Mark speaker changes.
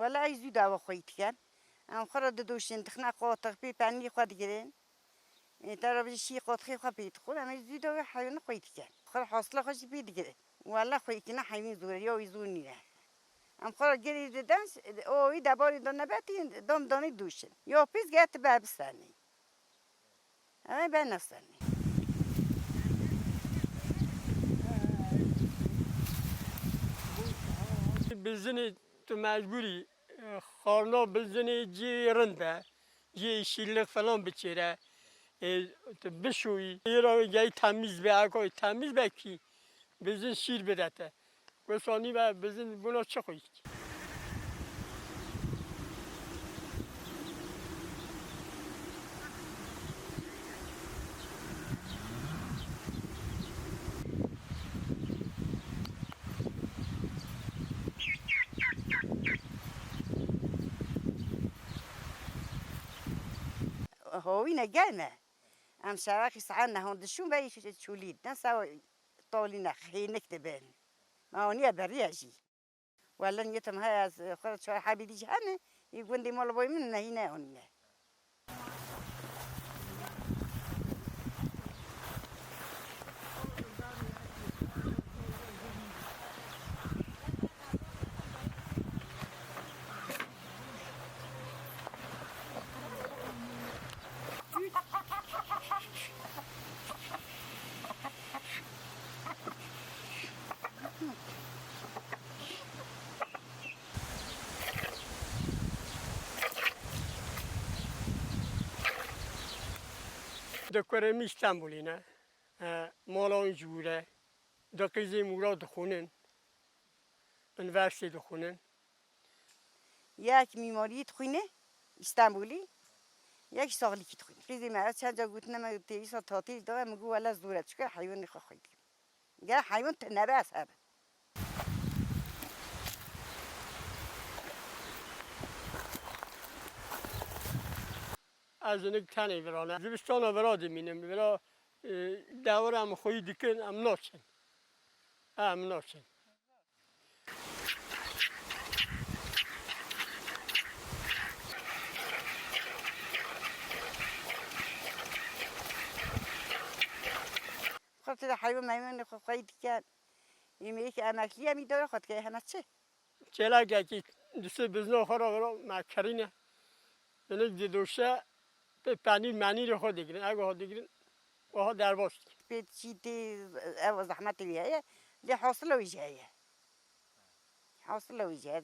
Speaker 1: ولا أي زود أو خويت كان أم خرد دوشين تخنا قاطع بي بني خد جرين ترى بشي قاطع خا بيت خود أم زود أو حيوان خويت كان خر حاصله خوش بيت جرين ولا خويتنا حيوان زور يا يزوني نه أم خرد جري دانس أو إذا باري دنا باتين دم داني دوشين يا بيس جت بابستاني أنا بنفسني
Speaker 2: بزنی تو مجبوری خارنا بزنی جی رنده جی شیلق فلان بچیره تو بشویی یه را گهی تمیز به اگه تمیز بکی بزن شیر بدته گسانی و بزن بنا چه خویی
Speaker 1: هوي نجمة أم شراكي سعنا هون دشون بيش تشوليد نسا طالنا خينك تبان ما هونيا برياجي ولا نيتم هاي از خرج شو حبيبي جهنم يقول دي مال بوي من هنا هونيا
Speaker 2: دکتر میستانبولی نه مالان جوره دکتر مورد خونن انورسیته خونن
Speaker 1: یک میماری تخینه استانبولی یک سالی کی تخینه خیلی مرد چند جا گفتن من تییس تاطیل دارم میگو ولی زوره چکه حیوان خواهی گه حیوان نباس هب
Speaker 2: از اینک تنی برانه زمستان برادی مینم برا دور هم خویی دیکن ام ناچن ناچن
Speaker 1: خاطر حیوان میمون خواهی کن یمیک امکلی می داره خاطر همه چه
Speaker 2: چلا که دوست بزن خورا برا مکرینه یعنی دیدوشه به پنیر منی رو خود دیگرن اگه خود دیگرن وها در باست
Speaker 1: به چی تی او زحمت بیایه لی حاصل ویجایه حاصل ویجایه